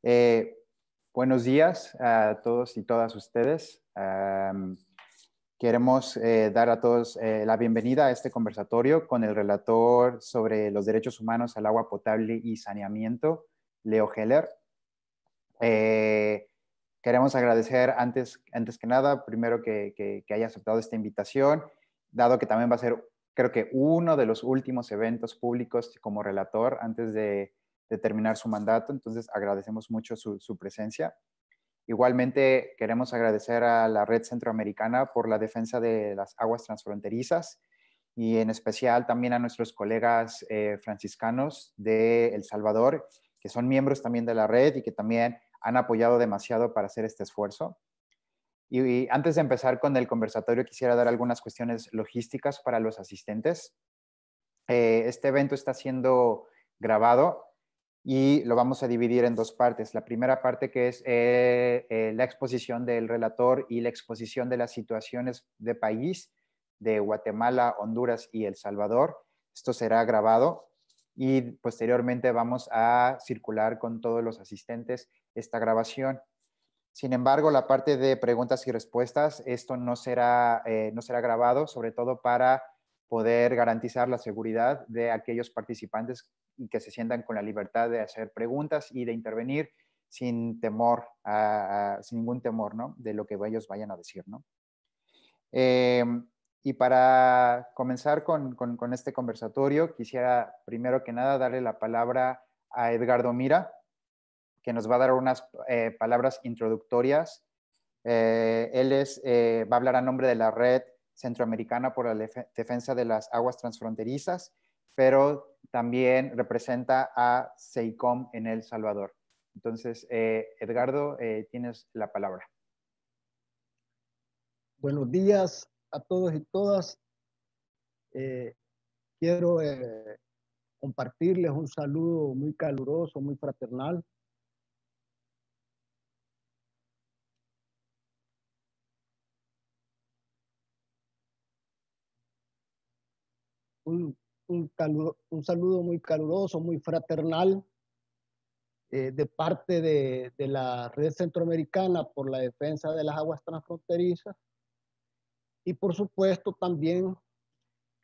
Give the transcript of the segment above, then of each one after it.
Eh, Buenos días a todos y todas ustedes. Queremos dar a todos la bienvenida a este conversatorio con el relator sobre los derechos humanos al agua potable y saneamiento, Leo Heller. Queremos agradecer antes que nada, primero que haya aceptado esta invitación, dado que también va a ser, creo que uno de los últimos eventos públicos como relator antes de terminar su mandato. Entonces agradecemos mucho su presencia. Igualmente queremos agradecer a la Red Centroamericana por la defensa de las aguas transfronterizas y en especial también a nuestros colegas franciscanos de El Salvador, que son miembros también de la red y que también han apoyado demasiado para hacer este esfuerzo. Y antes de empezar con el conversatorio, quisiera dar algunas cuestiones logísticas para los asistentes. Este evento está siendo grabado y lo vamos a dividir en dos partes. La primera parte, que es la exposición del relator y la exposición de las situaciones de país de Guatemala, Honduras y El Salvador. Esto será grabado y posteriormente vamos a circular con todos los asistentes esta grabación. Sin embargo, la parte de preguntas y respuestas, esto no será grabado, sobre todo para poder garantizar la seguridad de aquellos participantes y que se sientan con la libertad de hacer preguntas y de intervenir sin temor, sin ningún temor, ¿no?, de lo que ellos vayan a decir, ¿no? Y para comenzar con este conversatorio, quisiera primero que nada darle la palabra a Edgardo Mira, que nos va a dar unas palabras introductorias. Él va a hablar a nombre de la Red Centroamericana por la Defensa de las Aguas Transfronterizas, pero también representa a CEICOM en El Salvador. Entonces, Edgardo, tienes la palabra. Buenos días a todos y todas. Quiero compartirles un saludo muy caluroso, muy fraternal. Un saludo muy caluroso, muy fraternal de parte de la Red Centroamericana por la Defensa de las Aguas Transfronterizas. Y por supuesto también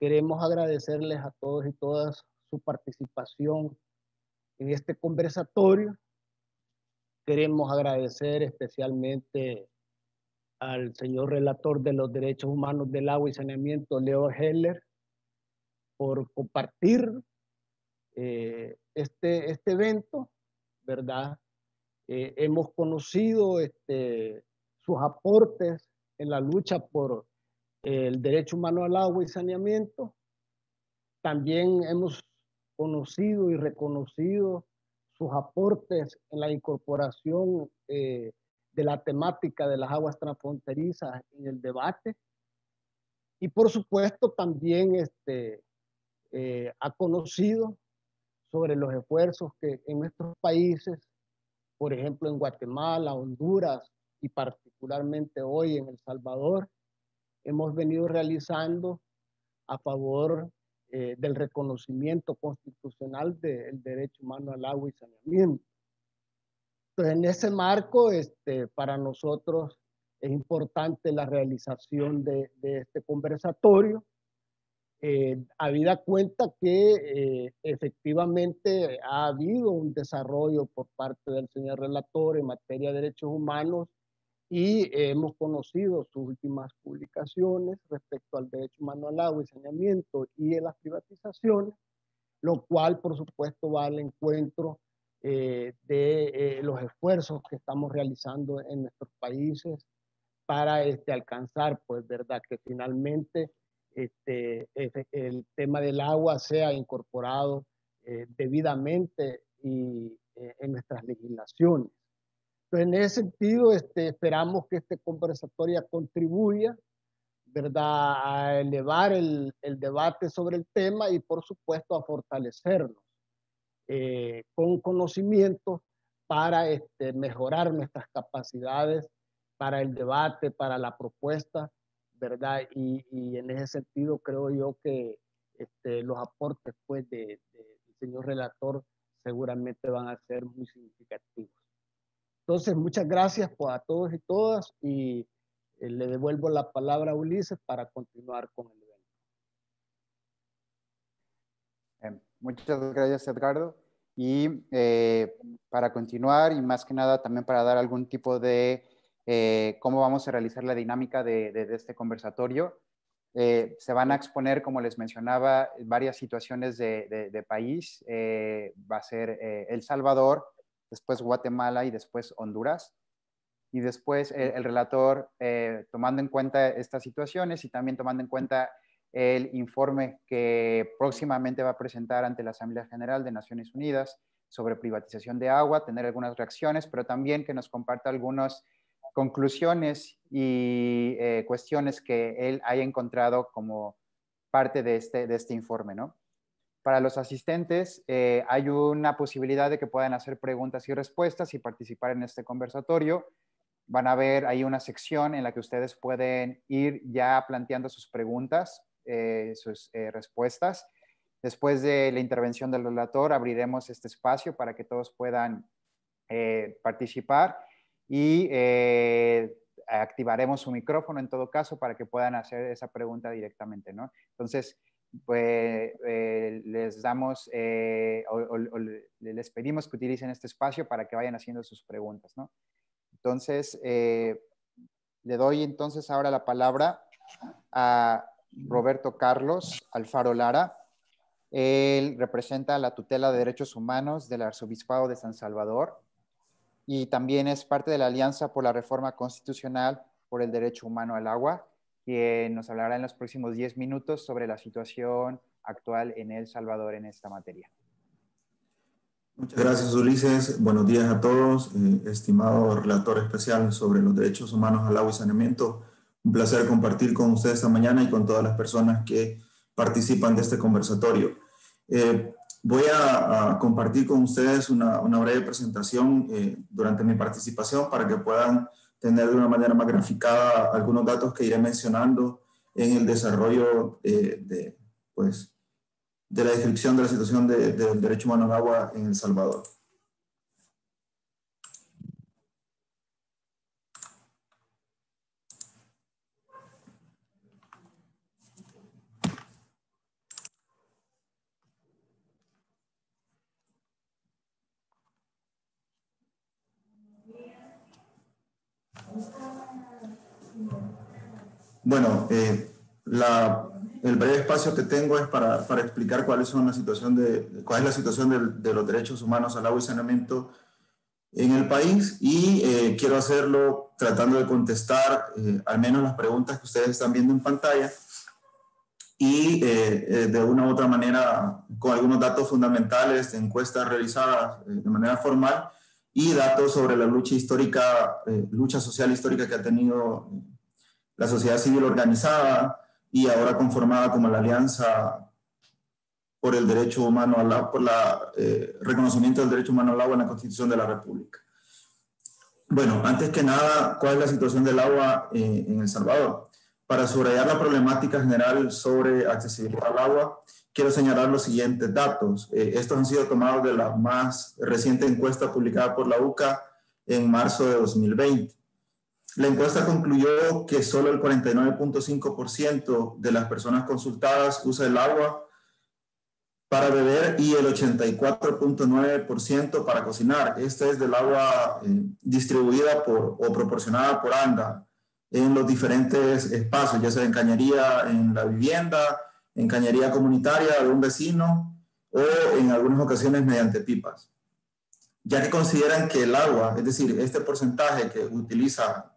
queremos agradecerles a todos y todas su participación en este conversatorio. Queremos agradecer especialmente al señor relator de los derechos humanos del agua y saneamiento, Leo Heller, por compartir este evento, ¿verdad? Hemos conocido sus aportes en la lucha por el derecho humano al agua y saneamiento. También hemos conocido y reconocido sus aportes en la incorporación de la temática de las aguas transfronterizas en el debate. Y por supuesto también ha conocido sobre los esfuerzos que en nuestros países, por ejemplo en Guatemala, Honduras y particularmente hoy en El Salvador, hemos venido realizando a favor del reconocimiento constitucional del derecho humano al agua y saneamiento. Entonces, en ese marco, para nosotros es importante la realización de este conversatorio, habida cuenta que efectivamente ha habido un desarrollo por parte del señor relator en materia de derechos humanos y hemos conocido sus últimas publicaciones respecto al derecho humano al agua y saneamiento y en las privatizaciones, lo cual por supuesto va al encuentro de los esfuerzos que estamos realizando en nuestros países para alcanzar, pues, verdad, que finalmente el tema del agua sea incorporado debidamente y en nuestras legislaciones. Entonces, en ese sentido, esperamos que este conversatorio contribuya, ¿verdad?, a elevar el debate sobre el tema y, por supuesto, a fortalecernos con conocimientos para mejorar nuestras capacidades para el debate, para la propuesta, ¿verdad? Y en ese sentido creo yo que los aportes, pues, del señor relator seguramente van a ser muy significativos. Entonces, muchas gracias a todos y todas y le devuelvo la palabra a Ulises para continuar con el evento. Muchas gracias, Edgardo. Y para continuar, y más que nada también para dar algún tipo de cómo vamos a realizar la dinámica de este conversatorio, se van a exponer, como les mencionaba, varias situaciones de país. Va a ser El Salvador, después Guatemala y después Honduras. Y después el relator, tomando en cuenta estas situaciones y también tomando en cuenta el informe que próximamente va a presentar ante la Asamblea General de Naciones Unidas sobre privatización de agua, tener algunas reacciones, pero también que nos comparta algunas conclusiones y cuestiones que él haya encontrado como parte de este informe, ¿no? Para los asistentes, hay una posibilidad de que puedan hacer preguntas y respuestas y participar en este conversatorio. Van a ver ahí una sección en la que ustedes pueden ir ya planteando sus preguntas, sus respuestas. Después de la intervención del relator, abriremos este espacio para que todos puedan participar y activaremos su micrófono en todo caso para que puedan hacer esa pregunta directamente, ¿no? Entonces, pues les damos o les pedimos que utilicen este espacio para que vayan haciendo sus preguntas, ¿no? Entonces, le doy entonces ahora la palabra a Roberto Carlos Alfaro Lara. Él representa la tutela de derechos humanos del Arzobispado de San Salvador y también es parte de la Alianza por la Reforma Constitucional por el Derecho Humano al Agua, quien nos hablará en los próximos 10 minutos sobre la situación actual en El Salvador en esta materia. Muchas gracias, Ulises. Buenos días a todos. Estimado relator especial sobre los derechos humanos al agua y saneamiento, un placer compartir con ustedes esta mañana y con todas las personas que participan de este conversatorio. Voy a compartir con ustedes una breve presentación durante mi participación para que puedan tener de una manera más graficada algunos datos que iré mencionando en el desarrollo de la descripción de la situación del derecho humano al agua en El Salvador. Bueno, el breve espacio que tengo es para explicar cuál es la situación de los derechos humanos al agua y saneamiento en el país y quiero hacerlo tratando de contestar al menos las preguntas que ustedes están viendo en pantalla y de una u otra manera con algunos datos fundamentales de encuestas realizadas de manera formal y datos sobre la lucha social histórica que ha tenido la sociedad civil organizada y ahora conformada como la Alianza por el Derecho Humano al Agua, por el reconocimiento del derecho humano al agua en la Constitución de la República. Bueno, antes que nada, ¿cuál es la situación del agua en El Salvador? Para subrayar la problemática general sobre accesibilidad al agua, quiero señalar los siguientes datos. Estos han sido tomados de la más reciente encuesta publicada por la UCA en marzo de 2020. La encuesta concluyó que solo el 49.5% de las personas consultadas usa el agua para beber y el 84.9% para cocinar. Esta es del agua distribuida o proporcionada por ANDA en los diferentes espacios, ya sea en cañería en la vivienda, en cañería comunitaria de un vecino o en algunas ocasiones mediante pipas. Ya que consideran que el agua, es decir, este porcentaje que utiliza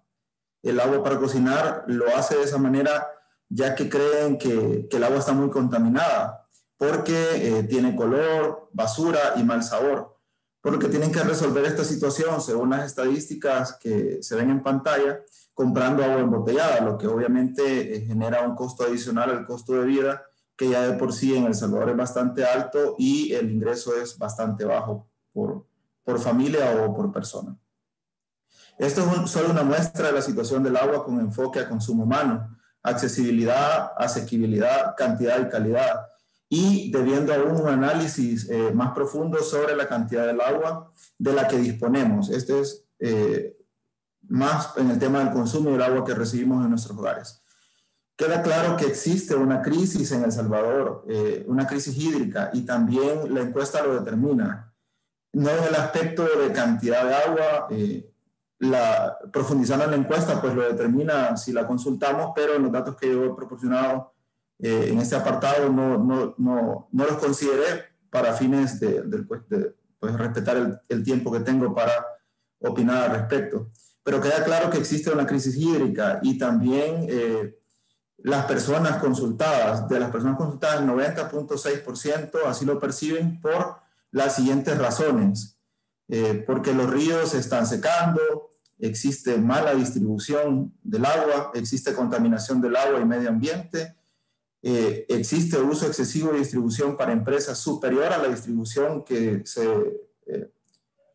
el agua para cocinar, lo hace de esa manera ya que creen que el agua está muy contaminada porque tiene color, basura y mal sabor. Por lo que tienen que resolver esta situación, según las estadísticas que se ven en pantalla, comprando agua embotellada, lo que obviamente genera un costo adicional al costo de vida, que ya de por sí en El Salvador es bastante alto y el ingreso es bastante bajo por familia o por persona. Esto es solo una muestra de la situación del agua con enfoque a consumo humano, accesibilidad, asequibilidad, cantidad y calidad, y debiendo aún un análisis más profundo sobre la cantidad del agua de la que disponemos. Este es más en el tema del consumo del agua que recibimos en nuestros hogares. Queda claro que existe una crisis en El Salvador, una crisis hídrica, y también la encuesta lo determina. No en el aspecto de cantidad de agua, profundizando en la encuesta, pues lo determina si la consultamos, pero en los datos que yo he proporcionado en este apartado no los consideré para fines de pues, respetar el tiempo que tengo para opinar al respecto. Pero queda claro que existe una crisis hídrica, y también las personas consultadas, de las personas consultadas, el 90.6% así lo perciben por las siguientes razones. Porque los ríos se están secando, existe mala distribución del agua, existe contaminación del agua y medio ambiente, existe uso excesivo de distribución para empresas superior a la distribución que se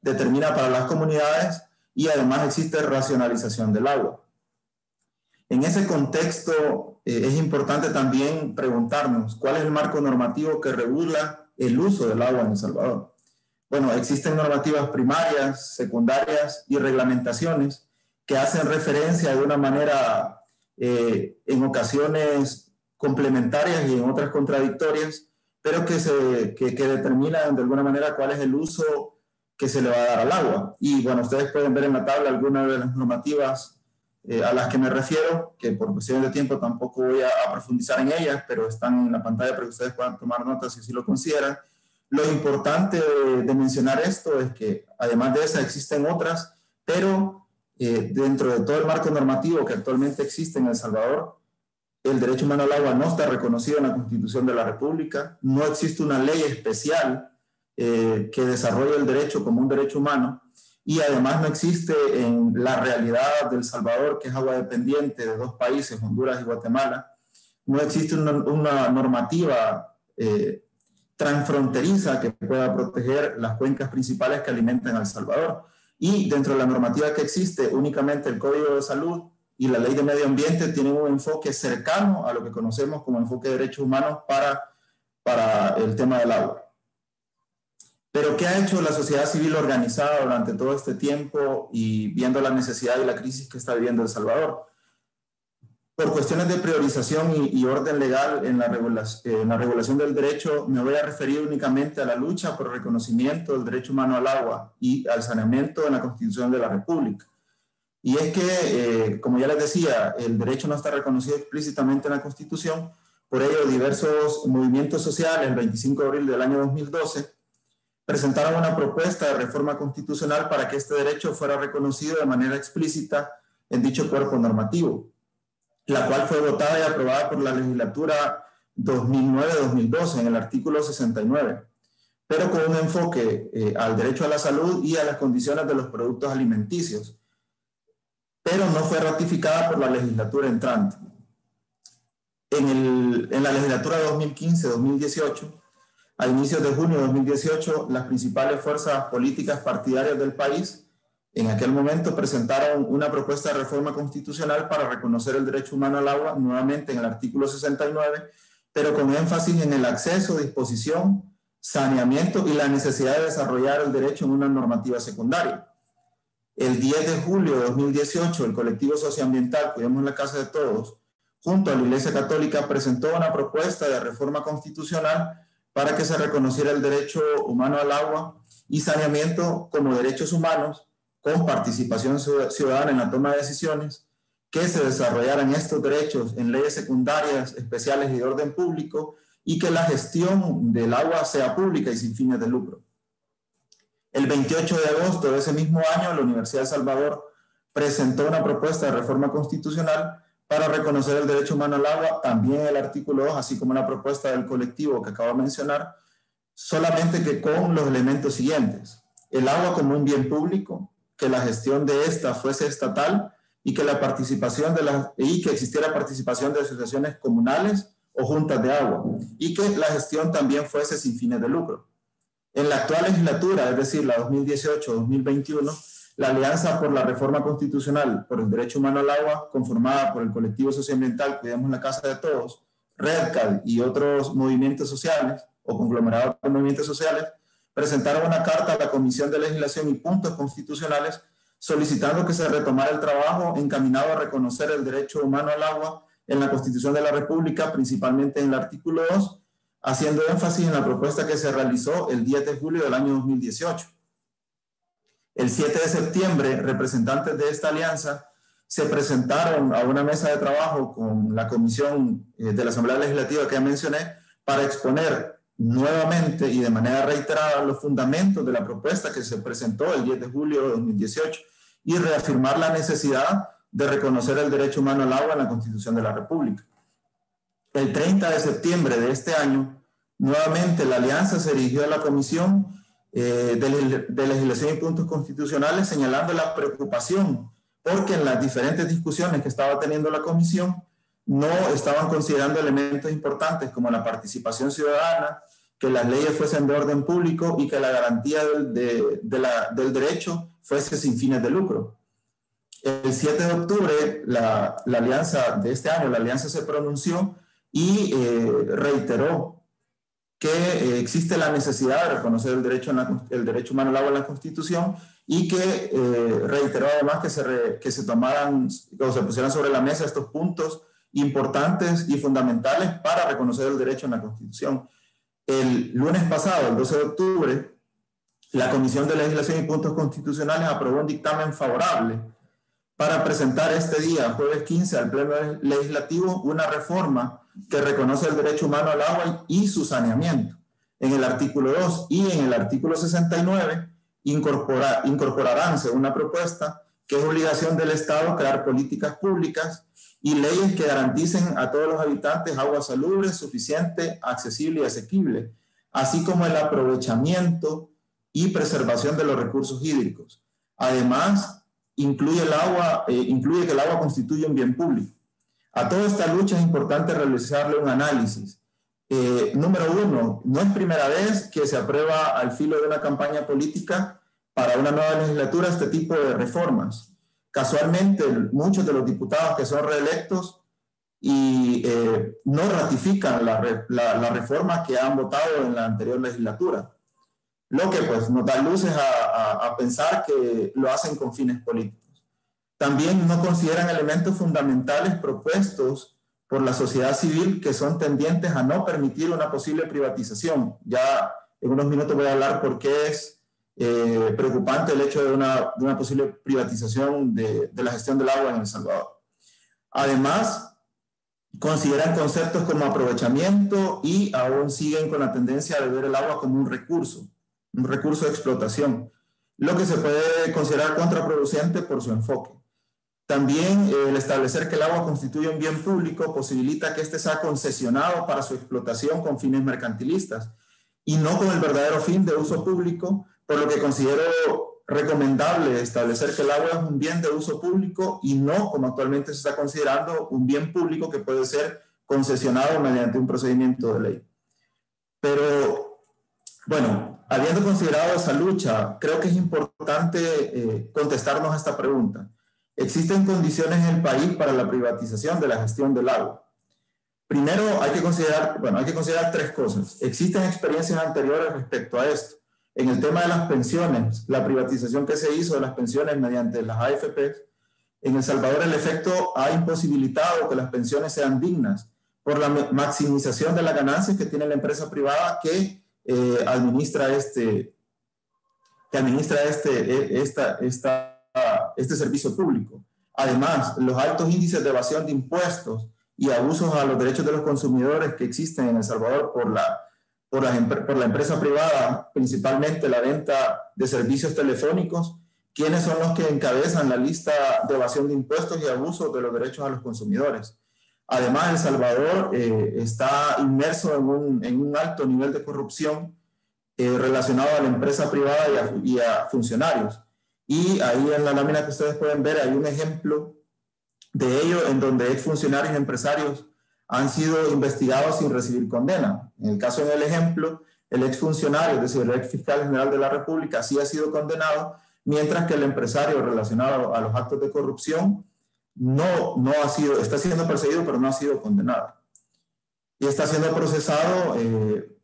determina para las comunidades, y además existe racionalización del agua. En ese contexto es importante también preguntarnos cuál es el marco normativo que regula el uso del agua en El Salvador. Bueno, existen normativas primarias, secundarias y reglamentaciones que hacen referencia de una manera en ocasiones complementarias y en otras contradictorias, pero que determinan de alguna manera cuál es el uso que se le va a dar al agua. Y bueno, ustedes pueden ver en la tabla algunas de las normativas a las que me refiero, que por cuestiones de tiempo tampoco voy a profundizar en ellas, pero están en la pantalla para que ustedes puedan tomar notas si así lo consideran. Lo importante de mencionar esto es que además de esas existen otras, pero dentro de todo el marco normativo que actualmente existe en El Salvador, el derecho humano al agua no está reconocido en la Constitución de la República, no existe una ley especial que desarrolle el derecho como un derecho humano, y además no existe en la realidad de El Salvador, que es agua dependiente de dos países, Honduras y Guatemala, no existe una normativa transfronteriza que pueda proteger las cuencas principales que alimentan a El Salvador. Y dentro de la normativa que existe, únicamente el Código de Salud y la Ley de Medio Ambiente tienen un enfoque cercano a lo que conocemos como enfoque de derechos humanos para el tema del agua. Pero ¿qué ha hecho la sociedad civil organizada durante todo este tiempo y viendo la necesidad y la crisis que está viviendo El Salvador? Por cuestiones de priorización y orden legal en la regulación del derecho, me voy a referir únicamente a la lucha por el reconocimiento del derecho humano al agua y al saneamiento en la Constitución de la República. Y es que, como ya les decía, el derecho no está reconocido explícitamente en la Constitución, por ello diversos movimientos sociales, el 25 de abril del año 2012, presentaron una propuesta de reforma constitucional para que este derecho fuera reconocido de manera explícita en dicho cuerpo normativo, la cual fue votada y aprobada por la legislatura 2009-2012 en el artículo 69, pero con un enfoque al derecho a la salud y a las condiciones de los productos alimenticios, pero no fue ratificada por la legislatura entrante. En la legislatura 2015-2018, a inicios de junio de 2018, las principales fuerzas políticas partidarias del país en aquel momento presentaron una propuesta de reforma constitucional para reconocer el derecho humano al agua, nuevamente en el artículo 69, pero con énfasis en el acceso, disposición, saneamiento y la necesidad de desarrollar el derecho en una normativa secundaria. El 10 de julio de 2018, el colectivo socioambiental Cuidemos la Casa de Todos, junto a la Iglesia Católica, presentó una propuesta de reforma constitucional para que se reconociera el derecho humano al agua y saneamiento como derechos humanos con participación ciudadana en la toma de decisiones, que se desarrollaran estos derechos en leyes secundarias, especiales y de orden público, y que la gestión del agua sea pública y sin fines de lucro. El 28 de agosto de ese mismo año, la Universidad de El Salvador presentó una propuesta de reforma constitucional para reconocer el derecho humano al agua, también el artículo 2, así como la propuesta del colectivo que acabo de mencionar, solamente que con los elementos siguientes: el agua como un bien público, que la gestión de esta fuese estatal y que que existiera participación de asociaciones comunales o juntas de agua, y que la gestión también fuese sin fines de lucro. En la actual legislatura, es decir, la 2018-2021, la Alianza por la Reforma Constitucional por el Derecho Humano al Agua, conformada por el colectivo socioambiental Cuidemos la Casa de Todos, REDCAL y otros movimientos sociales o conglomerados de movimientos sociales, presentaron una carta a la Comisión de Legislación y Puntos Constitucionales solicitando que se retomara el trabajo encaminado a reconocer el derecho humano al agua en la Constitución de la República, principalmente en el artículo 2, haciendo énfasis en la propuesta que se realizó el 10 de julio del año 2018. El 7 de septiembre, representantes de esta alianza se presentaron a una mesa de trabajo con la comisión de la Asamblea Legislativa que ya mencioné para exponer nuevamente y de manera reiterada los fundamentos de la propuesta que se presentó el 10 de julio de 2018 y reafirmar la necesidad de reconocer el derecho humano al agua en la Constitución de la República. El 30 de septiembre de este año, nuevamente la alianza se dirigió a la Comisión de Legislación y Puntos Constitucionales señalando la preocupación porque en las diferentes discusiones que estaba teniendo la Comisión no estaban considerando elementos importantes como la participación ciudadana, que las leyes fuesen de orden público y que la garantía del derecho fuese sin fines de lucro. El 7 de octubre, la alianza de este año, la alianza se pronunció y reiteró que existe la necesidad de reconocer el derecho humano al agua en la Constitución y que reiteró además que se tomaran o se pusieran sobre la mesa estos puntos importantes y fundamentales para reconocer el derecho en la Constitución. El lunes pasado, el 12 de octubre, la Comisión de Legislación y Puntos Constitucionales aprobó un dictamen favorable para presentar este día, jueves 15, al Pleno Legislativo, una reforma que reconoce el derecho humano al agua y su saneamiento. En el artículo 2 y en el artículo 69 incorporarán, según una propuesta, que es obligación del Estado crear políticas públicas y leyes que garanticen a todos los habitantes agua salubre, suficiente, accesible y asequible, así como el aprovechamiento y preservación de los recursos hídricos. Además, incluye que el agua constituye un bien público. A toda esta lucha es importante realizarle un análisis. Número uno, no es primera vez que se aprueba al filo de una campaña política para una nueva legislatura este tipo de reformas. Casualmente, muchos de los diputados que son reelectos y no ratifican la reforma que han votado en la anterior legislatura, lo que pues nos da luces a pensar que lo hacen con fines políticos. También no consideran elementos fundamentales propuestos por la sociedad civil que son tendientes a no permitir una posible privatización. Ya en unos minutos voy a hablar por qué es preocupante el hecho de una posible privatización de la gestión del agua en El Salvador. Además, consideran conceptos como aprovechamiento y aún siguen con la tendencia de ver el agua como un recurso de explotación, lo que se puede considerar contraproducente por su enfoque. También el establecer que el agua constituye un bien público posibilita que éste sea concesionado para su explotación con fines mercantilistas y no con el verdadero fin de uso público, por lo que considero recomendable establecer que el agua es un bien de uso público y no, como actualmente se está considerando, un bien público que puede ser concesionado mediante un procedimiento de ley. Pero, bueno, habiendo considerado esa lucha, creo que es importante contestarnos a esta pregunta. ¿Existen condiciones en el país para la privatización de la gestión del agua? Primero, hay que considerar tres cosas. Existen experiencias anteriores respecto a esto. En el tema de las pensiones, la privatización que se hizo de las pensiones mediante las AFP, en El Salvador el efecto ha imposibilitado que las pensiones sean dignas por la maximización de las ganancias que tiene la empresa privada que administra este servicio público. Además, los altos índices de evasión de impuestos y abusos a los derechos de los consumidores que existen en El Salvador por la empresa privada, principalmente la venta de servicios telefónicos, ¿quiénes son los que encabezan la lista de evasión de impuestos y abusos de los derechos a los consumidores? Además, El Salvador está inmerso en un alto nivel de corrupción relacionado a la empresa privada y a funcionarios. Y ahí en la lámina que ustedes pueden ver hay un ejemplo de ello en donde exfuncionarios y empresarios han sido investigados sin recibir condena. En el caso del ejemplo, el exfuncionario, es decir, el ex fiscal general de la República, sí ha sido condenado, mientras que el empresario relacionado a los actos de corrupción está siendo perseguido, pero no ha sido condenado. Y está siendo procesado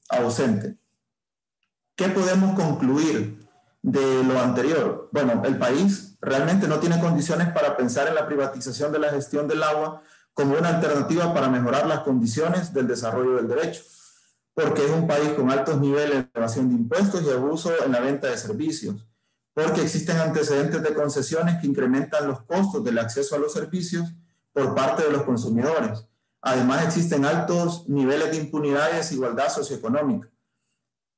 ausente. ¿Qué podemos concluir de lo anterior? Bueno, el país realmente no tiene condiciones para pensar en la privatización de la gestión del agua como una alternativa para mejorar las condiciones del desarrollo del derecho, porque es un país con altos niveles de evasión de impuestos y abuso en la venta de servicios, porque existen antecedentes de concesiones que incrementan los costos del acceso a los servicios por parte de los consumidores. Además, existen altos niveles de impunidad y desigualdad socioeconómica.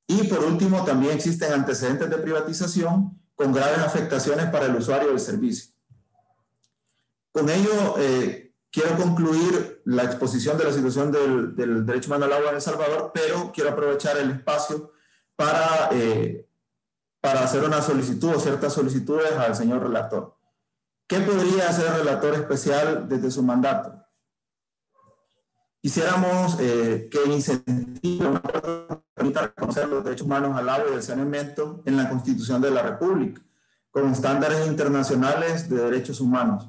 Y por último, también existen antecedentes de privatización con graves afectaciones para el usuario del servicio. Con ello, quiero concluir la exposición de la situación del derecho humano al agua en El Salvador, pero quiero aprovechar el espacio para hacer una solicitud o ciertas solicitudes al señor relator. ¿Qué podría hacer el relator especial desde su mandato? Quisiéramos que incentive permita reconocer los derechos humanos al agua y al saneamiento en la Constitución de la República, con estándares internacionales de derechos humanos.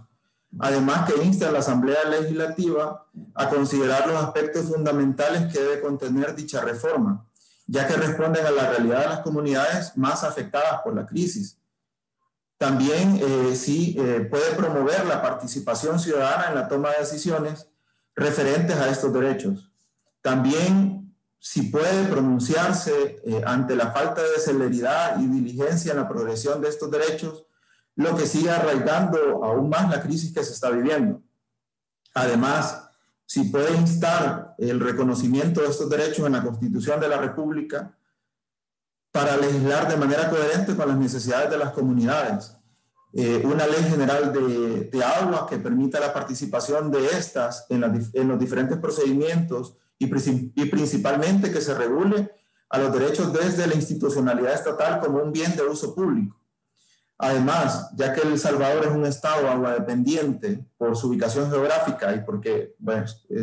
Además, que inste a la Asamblea Legislativa a considerar los aspectos fundamentales que debe contener dicha reforma, ya que responden a la realidad de las comunidades más afectadas por la crisis. También puede promover la participación ciudadana en la toma de decisiones referentes a estos derechos. También, si puede pronunciarse ante la falta de celeridad y diligencia en la progresión de estos derechos, lo que sigue arraigando aún más la crisis que se está viviendo. Además, si puede instar el reconocimiento de estos derechos en la Constitución de la República para legislar de manera coherente con las necesidades de las comunidades. Una ley general de agua que permita la participación de estas en los diferentes procedimientos y principalmente que se regule a los derechos desde la institucionalidad estatal como un bien de uso público. Además, ya que El Salvador es un estado aguadependiente por su ubicación geográfica y porque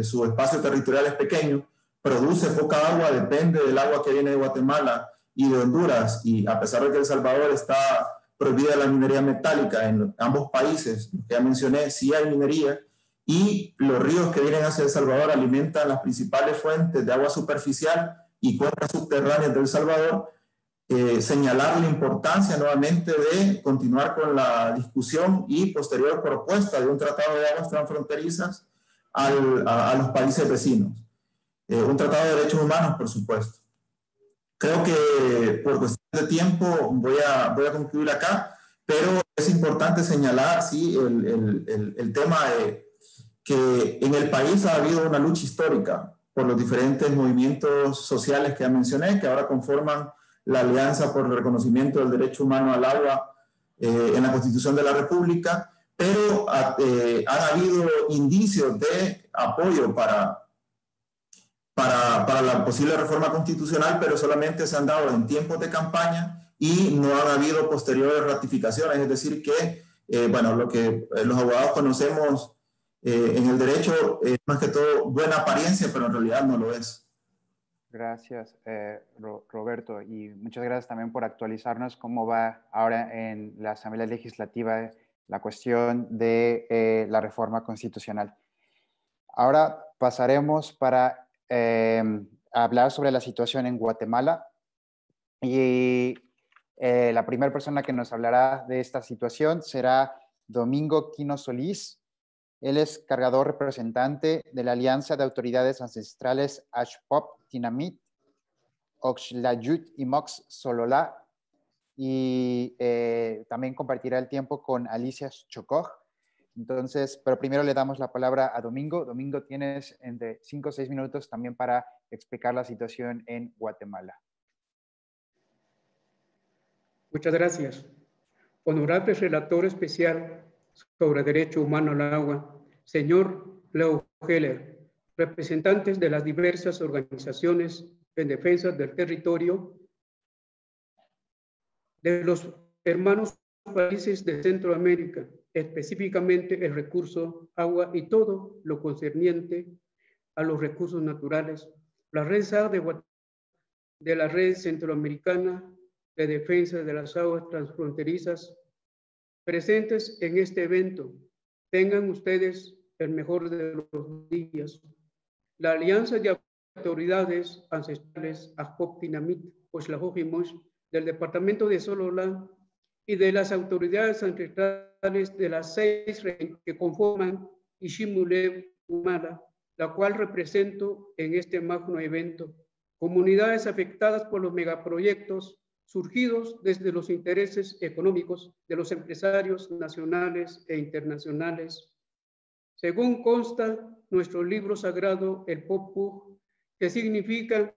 su espacio territorial es pequeño, produce poca agua, depende del agua que viene de Guatemala y de Honduras, y a pesar de que El Salvador está prohibida la minería metálica en ambos países, que ya mencioné, sí hay minería, y los ríos que vienen hacia El Salvador alimentan las principales fuentes de agua superficial y cuencas subterráneas de El Salvador. Señalar la importancia nuevamente de continuar con la discusión y posterior propuesta de un tratado de aguas transfronterizas a los países vecinos. Un tratado de derechos humanos, por supuesto. Creo que por cuestión de tiempo voy a concluir acá, pero es importante señalar el tema de que en el país ha habido una lucha histórica por los diferentes movimientos sociales que ya mencioné, que ahora conforman la Alianza por el Reconocimiento del Derecho Humano al Agua en la Constitución de la República, pero han habido indicios de apoyo para la posible reforma constitucional, pero solamente se han dado en tiempos de campaña y no han habido posteriores ratificaciones, es decir que, lo que los abogados conocemos en el derecho es más que todo buena apariencia, pero en realidad no lo es. Gracias, Roberto, y muchas gracias también por actualizarnos cómo va ahora en la Asamblea Legislativa la cuestión de la reforma constitucional. Ahora pasaremos para hablar sobre la situación en Guatemala, y la primera persona que nos hablará de esta situación será Domingo Quino Solís. Él es cargador representante de la Alianza de Autoridades Ancestrales Ashpop Tinamit, Oxlayut y Mox Sololá, y también compartirá el tiempo con Alicia Chocoj. Entonces, pero primero le damos la palabra a Domingo. Domingo, tienes entre 5 o 6 minutos también para explicar la situación en Guatemala. Muchas gracias. Honorable relator especial sobre derecho humano al agua, señor Leo Heller, representantes de las diversas organizaciones en defensa del territorio de los hermanos países de Centroamérica, específicamente el recurso agua y todo lo concerniente a los recursos naturales, la red SAR de la Red Centroamericana de Defensa de las Aguas Transfronterizas, presentes en este evento. Tengan ustedes el mejor de los días. La Alianza de Autoridades Ancestrales Ajpop Tinamit Oxlajoji Mox del Departamento de Sololá y de las autoridades ancestrales de las 6 regiones que conforman Ishimule Humala, la cual represento en este magno evento. Comunidades afectadas por los megaproyectos surgidos desde los intereses económicos de los empresarios nacionales e internacionales. Según consta nuestro libro sagrado, el Popur, que significa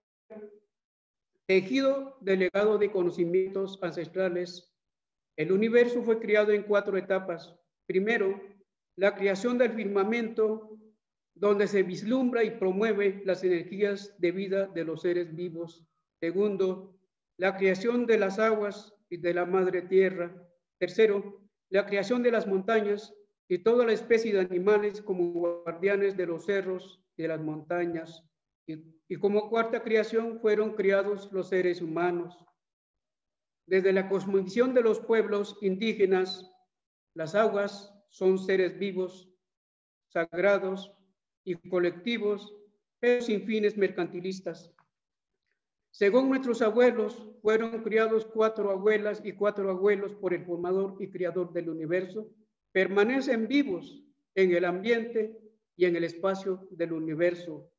tejido del legado de conocimientos ancestrales, el universo fue creado en 4 etapas. Primero, la creación del firmamento, donde se vislumbra y promueve las energías de vida de los seres vivos. Segundo, la creación de las aguas y de la madre tierra. Tercero, la creación de las montañas y toda la especie de animales como guardianes de los cerros y de las montañas. Y como cuarta creación fueron creados los seres humanos. Desde la cosmovisión de los pueblos indígenas, las aguas son seres vivos, sagrados y colectivos, pero sin fines mercantilistas. Según nuestros abuelos, fueron criados 4 abuelas y 4 abuelos por el formador y creador del universo, permanecen vivos en el ambiente y en el espacio del universo.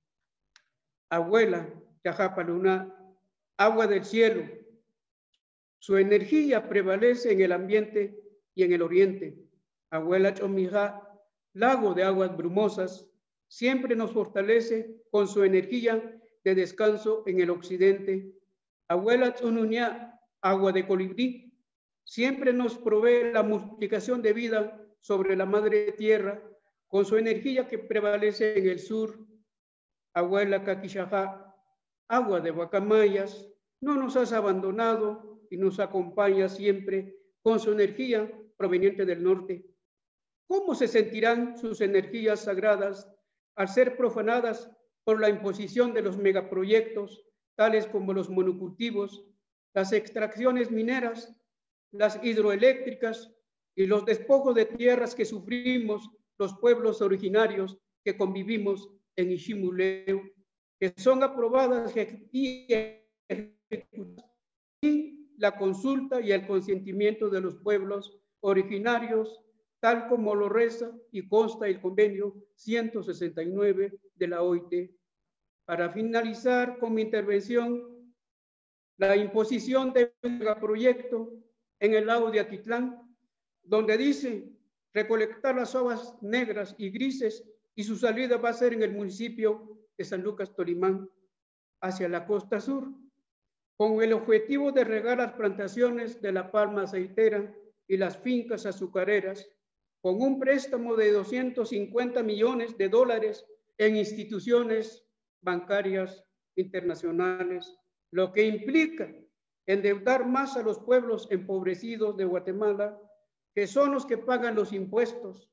Abuela, Yajapaluna, agua del cielo. Su energía prevalece en el ambiente y en el oriente. Abuela Chomija, lago de aguas brumosas, siempre nos fortalece con su energía de descanso en el occidente. Abuela Tsunuña, agua de colibrí, siempre nos provee la multiplicación de vida sobre la madre tierra con su energía que prevalece en el sur. Abuela Kakishajá, agua de guacamayas, no nos has abandonado y nos acompaña siempre con su energía proveniente del norte. ¿Cómo se sentirán sus energías sagradas al ser profanadas por la imposición de los megaproyectos, tales como los monocultivos, las extracciones mineras, las hidroeléctricas y los despojos de tierras que sufrimos los pueblos originarios que convivimos en Ishimuleu, que son aprobadas y la consulta y el consentimiento de los pueblos originarios, tal como lo reza y consta el convenio 169 de la OIT. Para finalizar con mi intervención, la imposición de un megaproyecto en el lago de Atitlán, donde dice recolectar las aguas negras y grises, y su salida va a ser en el municipio de San Lucas Tolimán, hacia la costa sur, con el objetivo de regar las plantaciones de la palma aceitera y las fincas azucareras, con un préstamo de $250 millones en instituciones bancarias internacionales, lo que implica endeudar más a los pueblos empobrecidos de Guatemala, que son los que pagan los impuestos,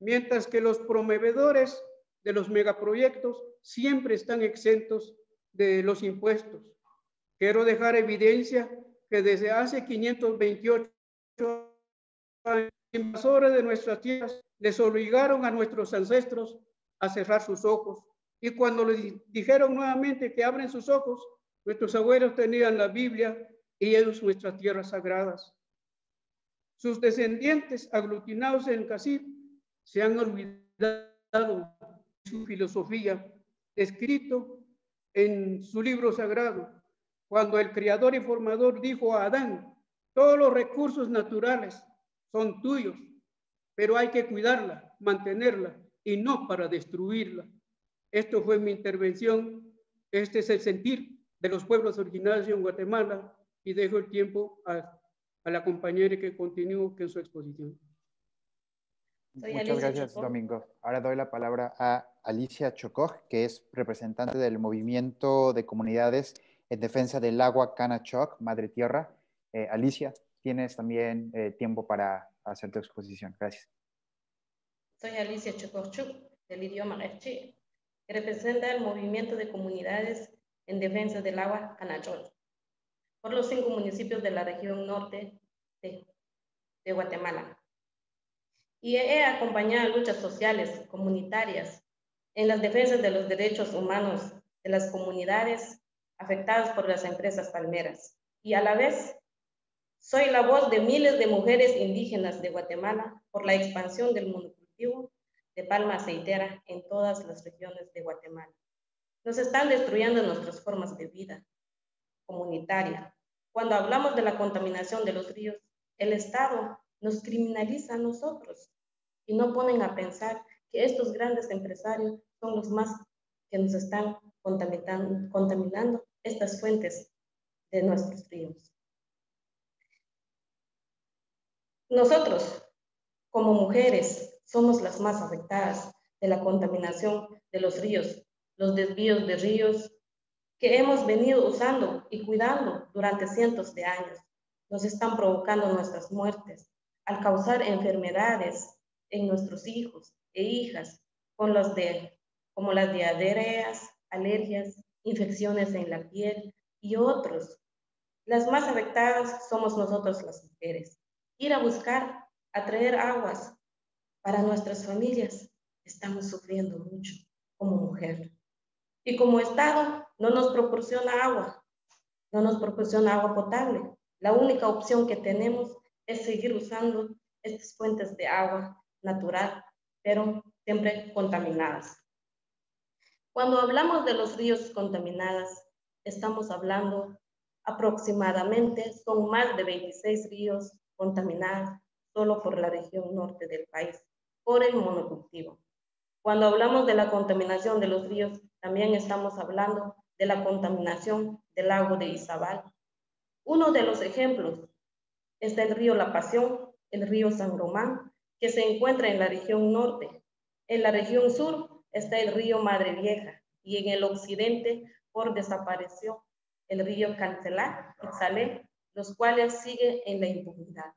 mientras que los promovedores de los megaproyectos siempre están exentos de los impuestos. Quiero dejar evidencia que desde hace 528 años, invasores de nuestras tierras les obligaron a nuestros ancestros a cerrar sus ojos. Y cuando les dijeron nuevamente que abren sus ojos, nuestros abuelos tenían la Biblia y ellos nuestras tierras sagradas. Sus descendientes, aglutinados en Casip, se han olvidado de su filosofía, escrito en su libro sagrado, cuando el creador y formador dijo a Adán: todos los recursos naturales son tuyos, pero hay que cuidarla, mantenerla y no para destruirla. Esto fue mi intervención. Este es el sentir de los pueblos originarios en Guatemala, y dejo el tiempo a la compañera que continúe con su exposición. Muchas gracias, Domingo. Ahora doy la palabra a Alicia Chocoj, que es representante del Movimiento de Comunidades en Defensa del Agua Canachoc, Madre Tierra. Alicia, tienes también tiempo para hacer tu exposición. Gracias. Soy Alicia Chocoj, del idioma Quechua, que representa el Movimiento de Comunidades en Defensa del Agua Canachoc, por los 5 municipios de la región norte de Guatemala. Y he acompañado luchas sociales, comunitarias, en las defensas de los derechos humanos de las comunidades afectadas por las empresas palmeras. Y a la vez, Soy la voz de miles de mujeres indígenas de Guatemala por la expansión del monocultivo de palma aceitera en todas las regiones de Guatemala. Nos están destruyendo nuestras formas de vida comunitaria. Cuando hablamos de la contaminación de los ríos, el Estado nos criminaliza a nosotros y no ponen a pensar que estos grandes empresarios son los más que nos están contaminando estas fuentes de nuestros ríos. Nosotros, como mujeres, somos las más afectadas de la contaminación de los ríos, los desvíos de ríos que hemos venido usando y cuidando durante cientos de años. Nos están provocando nuestras muertes al causar enfermedades en nuestros hijos e hijas, como las diarreas, alergias, infecciones en la piel y otros. Las más afectadas somos nosotros las mujeres. Ir a buscar, a traer aguas para nuestras familias. Estamos sufriendo mucho como mujer. Y como Estado no nos proporciona agua, no nos proporciona agua potable. La única opción que tenemos es seguir usando estas fuentes de agua natural, pero siempre contaminadas. Cuando hablamos de los ríos contaminados, estamos hablando aproximadamente, son más de 26 ríos contaminados solo por la región norte del país, por el monocultivo. Cuando hablamos de la contaminación de los ríos, también estamos hablando de la contaminación del lago de Izabal. Uno de los ejemplos está el río La Pasión, el río San Román, que se encuentra en la región norte. En la región sur está el río Madre Vieja y en el occidente por desapareció el río Cancelá y Tzalé, los cuales siguen en la impunidad.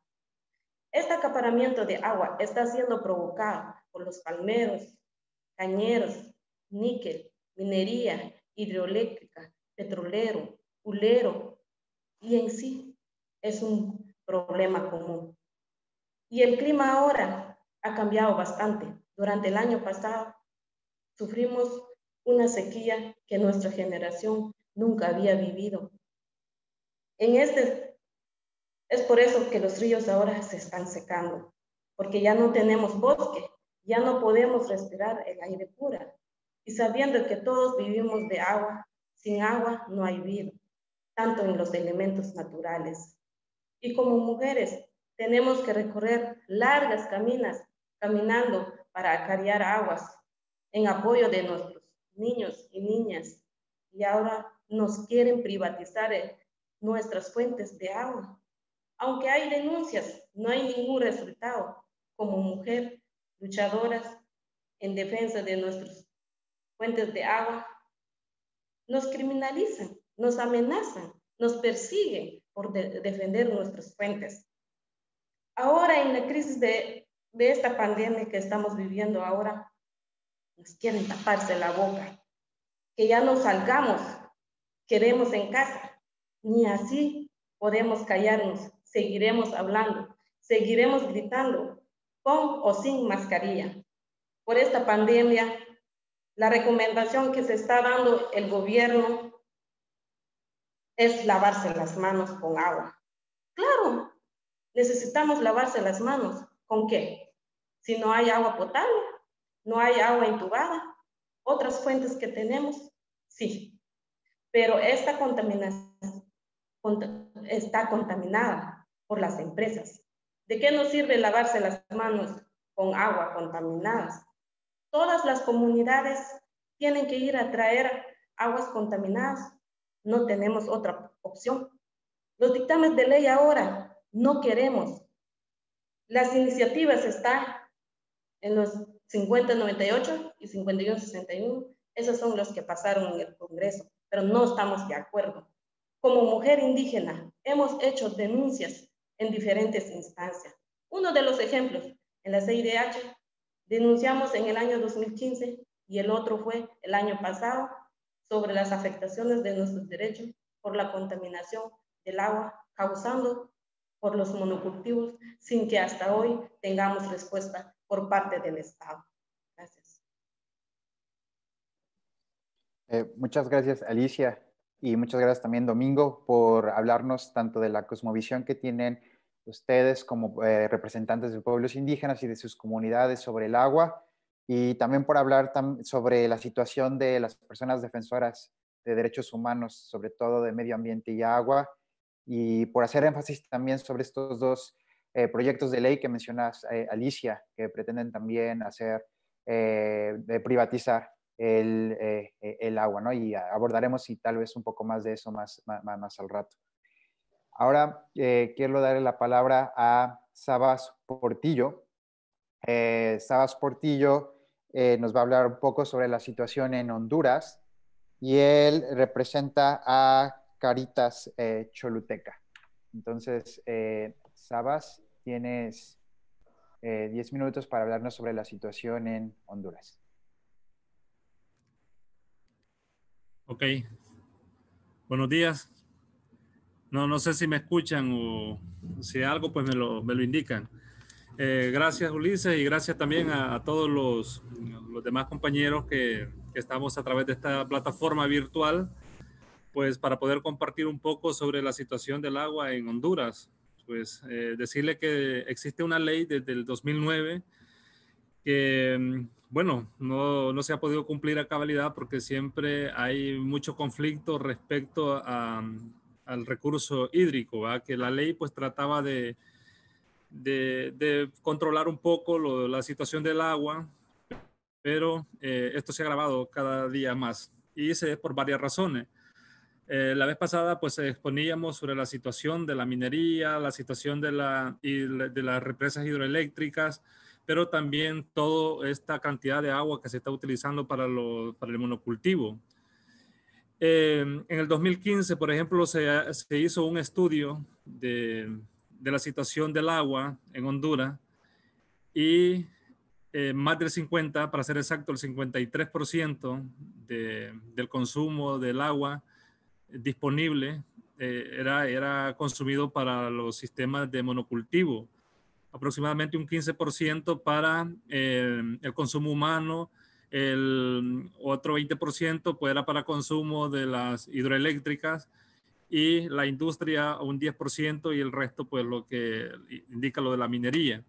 Este acaparamiento de agua está siendo provocado por los palmeros, cañeros, níquel, minería, hidroeléctrica, petrolero, hulero, y en sí es un problema común. Y el clima ahora ha cambiado bastante. Durante el año pasado sufrimos una sequía que nuestra generación nunca había vivido. Es por eso que los ríos ahora se están secando, porque ya no tenemos bosque, ya no podemos respirar el aire puro. Y sabiendo que todos vivimos de agua, sin agua no hay vida, tanto en los elementos naturales. Y como mujeres tenemos que recorrer largas caminas, caminando para acarrear aguas en apoyo de nuestros niños y niñas. Y ahora nos quieren privatizar nuestras fuentes de agua. Aunque hay denuncias, no hay ningún resultado. Como mujer, luchadoras en defensa de nuestras fuentes de agua, nos criminalizan, nos amenazan, nos persiguen por defender nuestras fuentes. Ahora en la crisis de esta pandemia que estamos viviendo ahora, nos quieren taparse la boca, que ya no salgamos, quedemos en casa, ni así podemos callarnos, seguiremos hablando, seguiremos gritando, con o sin mascarilla. Por esta pandemia, la recomendación que se está dando el gobierno es lavarse las manos con agua. Claro, necesitamos lavarse las manos. ¿Con qué? Si no hay agua potable, no hay agua entubada, otras fuentes que tenemos, sí. Pero esta contaminación está contaminada por las empresas. ¿De qué nos sirve lavarse las manos con agua contaminadas? Todas las comunidades tienen que ir a traer aguas contaminadas. No tenemos otra opción. Los dictámenes de ley ahora no queremos. Las iniciativas están en los 5098 y 5161. Esos son los que pasaron en el Congreso, pero no estamos de acuerdo. Como mujer indígena, hemos hecho denuncias en diferentes instancias. Uno de los ejemplos, en la CIDH, denunciamos en el año 2015 y el otro fue el año pasado sobre las afectaciones de nuestros derechos por la contaminación del agua causando por los monocultivos sin que hasta hoy tengamos respuesta por parte del Estado. Gracias. Muchas gracias, Alicia. Y muchas gracias también, Domingo, por hablarnos tanto de la cosmovisión que tienen ustedes como representantes de pueblos indígenas y de sus comunidades sobre el agua, y también por hablar sobre la situación de las personas defensoras de derechos humanos, sobre todo de medio ambiente y agua, y por hacer énfasis también sobre estos dos proyectos de ley que mencionas, Alicia, que pretenden también hacer, privatizar el agua, ¿no? Y abordaremos y tal vez un poco más de eso más al rato. Ahora quiero darle la palabra a Sabas Portillo. Sabas Portillo nos va a hablar un poco sobre la situación en Honduras y él representa a Caritas Choluteca. Entonces, Sabas, tienes 10 minutos para hablarnos sobre la situación en Honduras. Ok. Buenos días. No sé si me escuchan o si algo, pues me lo indican. Gracias, Ulises, y gracias también a todos los demás compañeros que estamos a través de esta plataforma virtual, pues para poder compartir un poco sobre la situación del agua en Honduras. Pues decirle que existe una ley desde el 2009 que, bueno, no se ha podido cumplir a cabalidad porque siempre hay mucho conflicto respecto al recurso hídrico, ¿verdad? Que la ley pues trataba de controlar un poco la situación del agua, pero esto se ha agravado cada día más y se es por varias razones. La vez pasada pues exponíamos sobre la situación de la minería, la situación de las represas hidroeléctricas, pero también toda esta cantidad de agua que se está utilizando para el monocultivo. En el 2015, por ejemplo, se hizo un estudio de la situación del agua en Honduras y más del 50, para ser exacto, el 53% del consumo del agua disponible era consumido para los sistemas de monocultivo, aproximadamente un 15% para el consumo humano, el otro 20% pues era para consumo de las hidroeléctricas y la industria un 10% y el resto pues lo que indica lo de la minería.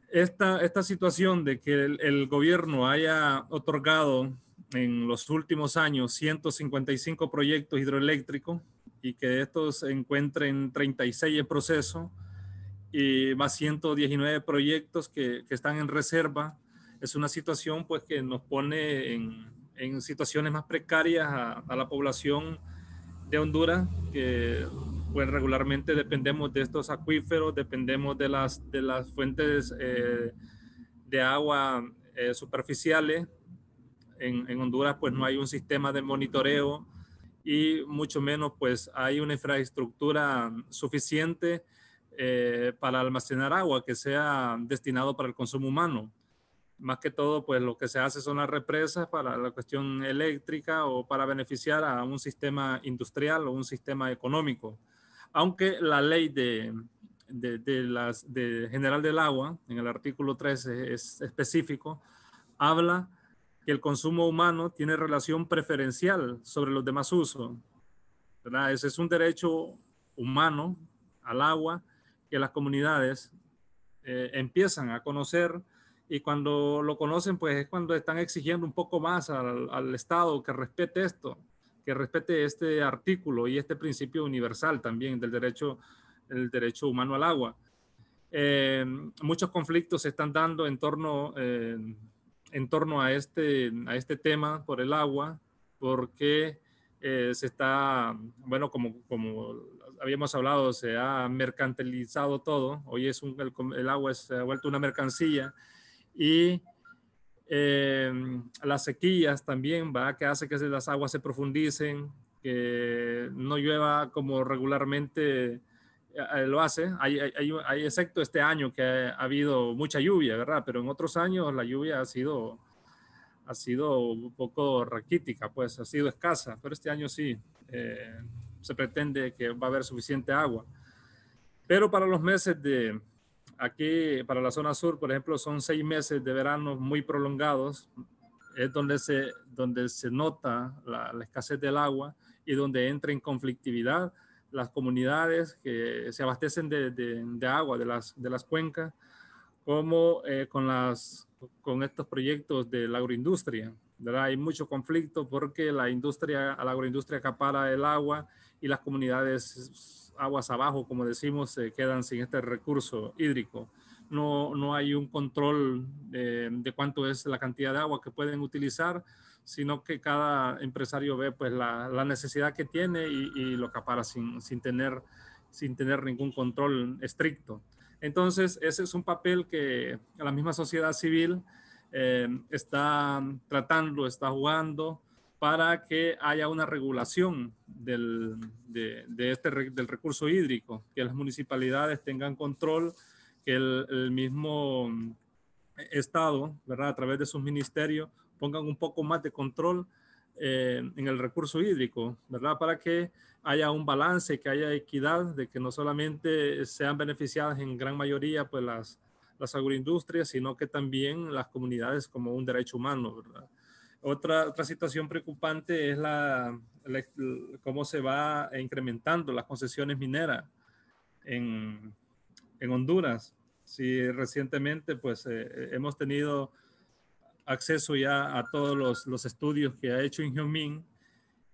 Esta situación de que el gobierno haya otorgado en los últimos años 155 proyectos hidroeléctricos y que estos se encuentren 36 en proceso y más 119 proyectos que están en reserva, es una situación pues que nos pone en situaciones más precarias a la población de Honduras, que pues regularmente dependemos de estos acuíferos, dependemos de las fuentes de agua superficiales. En Honduras pues no hay un sistema de monitoreo y mucho menos pues hay una infraestructura suficiente para almacenar agua que sea destinado para el consumo humano. Más que todo, pues lo que se hace son las represas para la cuestión eléctrica o para beneficiar a un sistema industrial o un sistema económico. Aunque la ley general del agua, en el artículo 13 es específico, habla que el consumo humano tiene relación preferencial sobre los demás usos, ¿verdad? Ese es un derecho humano al agua que las comunidades empiezan a conocer, y cuando lo conocen pues es cuando están exigiendo un poco más al Estado que respete esto, que respete este artículo y este principio universal también del el derecho humano al agua. Muchos conflictos se están dando en torno a este tema por el agua, porque se está, bueno, como habíamos hablado, se ha mercantilizado todo. Hoy el agua se ha vuelto una mercancía y las sequías también, ¿va? Que hace que las aguas se profundicen, que no llueva como regularmente lo hace. Hay excepto este año que ha habido mucha lluvia, ¿verdad? Pero en otros años la lluvia ha sido un poco raquítica, pues ha sido escasa, pero este año sí se pretende que va a haber suficiente agua. Pero para los meses aquí, para la zona sur, por ejemplo, son 6 meses de verano muy prolongados, es donde se nota la escasez del agua y donde entra en conflictividad las comunidades que se abastecen de agua de las cuencas, como con estos proyectos de la agroindustria, ¿verdad? Hay mucho conflicto porque la agroindustria acapara el agua y las comunidades aguas abajo, como decimos, se quedan sin este recurso hídrico. No hay un control de cuánto es la cantidad de agua que pueden utilizar, sino que cada empresario ve pues la necesidad que tiene y lo acapara sin tener ningún control estricto. Entonces, ese es un papel que la misma sociedad civil está tratando, está jugando para que haya una regulación del recurso hídrico, que las municipalidades tengan control, que el mismo Estado, ¿verdad?, a través de sus ministerios, pongan un poco más de control en el recurso hídrico, ¿verdad?, para que haya un balance, que haya equidad, de que no solamente sean beneficiadas en gran mayoría pues las agroindustrias, sino que también las comunidades como un derecho humano, ¿verdad? Otra situación preocupante es cómo se va incrementando las concesiones mineras en Honduras. Sí, recientemente pues hemos tenido acceso ya a todos los estudios que ha hecho Ingeomin,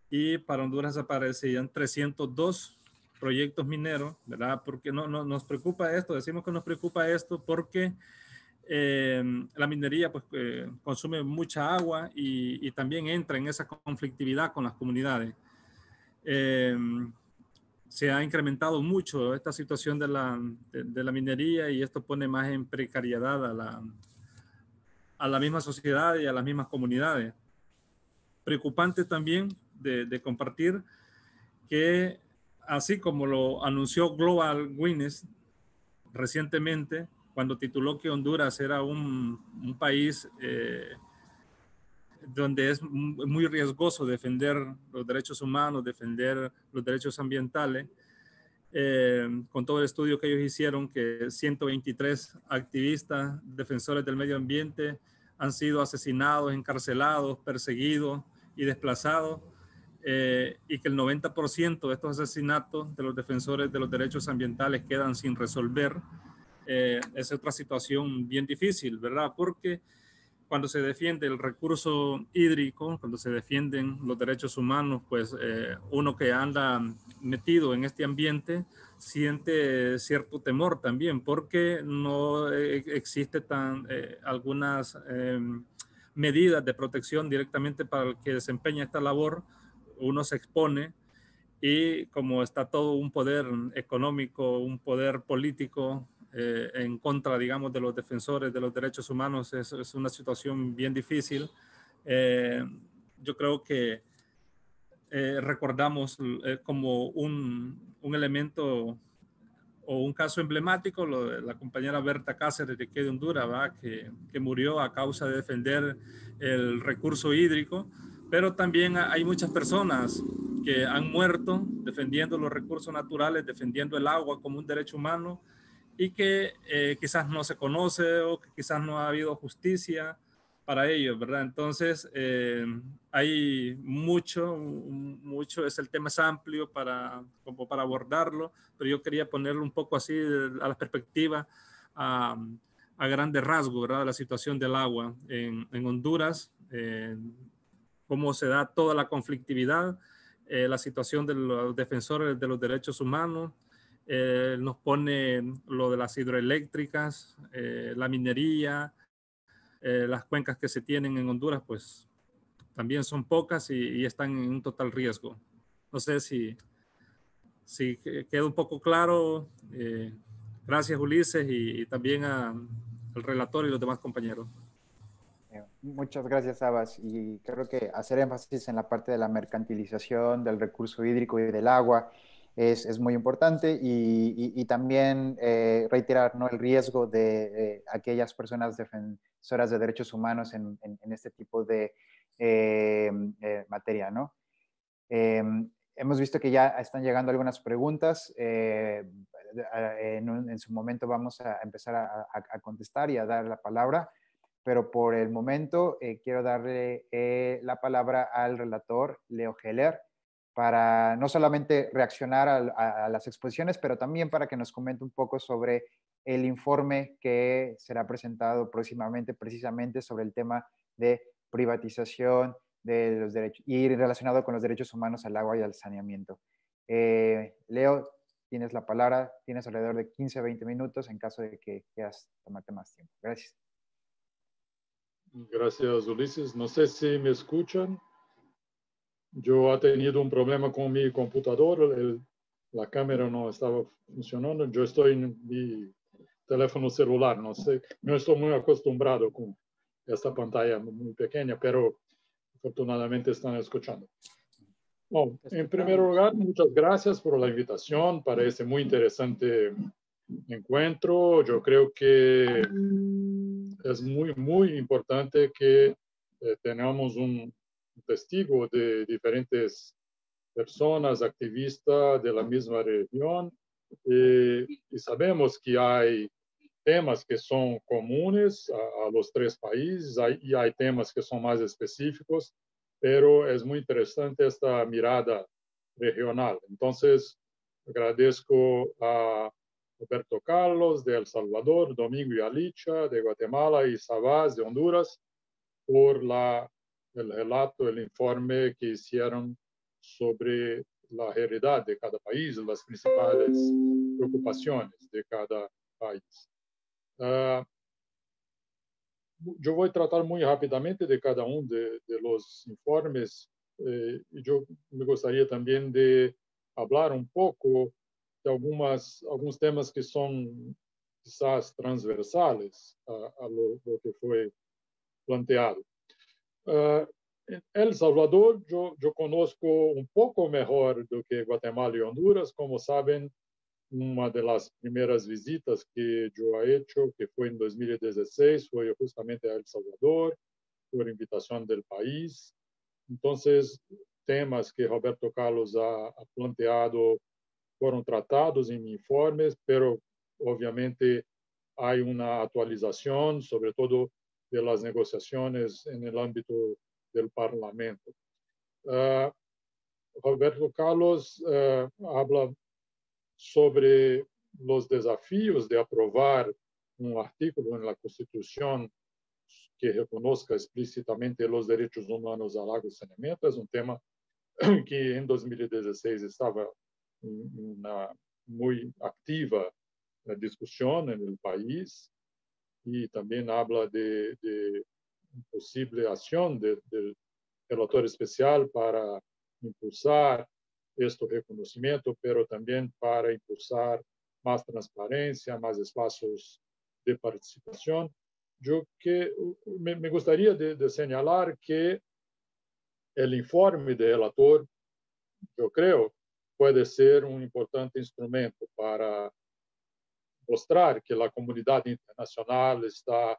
y para Honduras aparecían 302 proyectos mineros, ¿verdad? Porque no nos preocupa esto, decimos que nos preocupa esto porque la minería pues, consume mucha agua y también entra en esa conflictividad con las comunidades. Se ha incrementado mucho esta situación de la minería, y esto pone más en precariedad a la misma sociedad y a las mismas comunidades. Preocupante también de compartir que, así como lo anunció Global Witness recientemente, cuando tituló que Honduras era un país donde es muy riesgoso defender los derechos humanos, defender los derechos ambientales, con todo el estudio que ellos hicieron, que 123 activistas, defensores del medio ambiente han sido asesinados, encarcelados, perseguidos y desplazados, y que el 90% de estos asesinatos de los defensores de los derechos ambientales quedan sin resolver. Es otra situación bien difícil, ¿verdad? Porque cuando se defiende el recurso hídrico, cuando se defienden los derechos humanos, pues uno que anda metido en este ambiente siente cierto temor también, porque no existe algunas medidas de protección directamente para el que desempeña esta labor. Uno se expone, y como está todo un poder económico, un poder político en contra, digamos, de los defensores de los derechos humanos, es una situación bien difícil. Yo creo que recordamos como un elemento o un caso emblemático lo de la compañera Berta Cáceres de aquí de Honduras, ¿va? Que murió a causa de defender el recurso hídrico, pero también hay muchas personas que han muerto defendiendo los recursos naturales, defendiendo el agua como un derecho humano, y que quizás no se conoce, o que quizás no ha habido justicia para ellos, ¿verdad? Entonces, hay mucho, el tema es amplio como para abordarlo, pero yo quería ponerlo un poco así a la perspectiva, a grandes rasgos, ¿verdad? La situación del agua en Honduras, cómo se da toda la conflictividad, la situación de los defensores de los derechos humanos. Nos pone lo de las hidroeléctricas, la minería, las cuencas que se tienen en Honduras, pues también son pocas y están en un total riesgo. No sé si queda un poco claro. Gracias, Ulises, y también al relator y los demás compañeros. Muchas gracias, Abbas. Y creo que hacer énfasis en la parte de la mercantilización del recurso hídrico y del agua es muy importante, y también reiterar, ¿no?, el riesgo de aquellas personas defensoras de derechos humanos en este tipo de materia, ¿no? Hemos visto que ya están llegando algunas preguntas. En su momento vamos a empezar a contestar y a dar la palabra. pero por el momento quiero darle la palabra al relator Leo Heller para no solamente reaccionar a las exposiciones, pero también para que nos comente un poco sobre el informe que será presentado próximamente, precisamente sobre el tema de privatización de los derechos y relacionado con los derechos humanos al agua y al saneamiento. Leo, tienes la palabra, tienes alrededor de 15 a 20 minutos en caso de que quieras tomarte más tiempo. Gracias. Gracias, Ulises. No sé si me escuchan. Yo he tenido un problema con mi computador. La cámara no estaba funcionando. Yo estoy en mi teléfono celular. No sé, no estoy muy acostumbrado con esta pantalla muy pequeña, pero afortunadamente están escuchando. Bueno, en primer lugar, muchas gracias por la invitación. Parece muy interesante encuentro. Yo creo que es muy importante que tengamos un testigo de diferentes personas, activistas de la misma región. Y sabemos que hay temas que son comunes a los tres países y hay temas que son más específicos, pero es muy interesante esta mirada regional. Entonces, agradezco a Roberto Carlos de El Salvador, Domingo y Alicia de Guatemala y Savas de Honduras por el relato, el informe que hicieron sobre la realidad de cada país, las principales preocupaciones de cada país. Yo voy a tratar muy rápidamente de cada uno de los informes. Y yo me gustaría también de hablar un poco de algunos temas que son quizás transversales a lo que fue planteado. En El Salvador, yo conozco un poco mejor do que Guatemala y Honduras. Como saben, una de las primeras visitas que yo he hecho, que fue en 2016, fue justamente a El Salvador, por invitación del país. Entonces, temas que Roberto Carlos ha planteado fueron tratados en mi informe, pero obviamente hay una actualización, sobre todo de las negociaciones en el ámbito del Parlamento. Roberto Carlos habla sobre los desafíos de aprobar un artículo en la Constitución que reconozca explícitamente los derechos humanos al agua y saneamiento. Es un tema que en 2016 estaba en una muy activa discusión en el país, y también habla de posible acción del relator especial para impulsar este reconocimiento, pero también para impulsar más transparencia, más espacios de participación. Yo que me gustaría de señalar que el informe del relator, yo creo, puede ser un importante instrumento para mostrar que la comunidad internacional está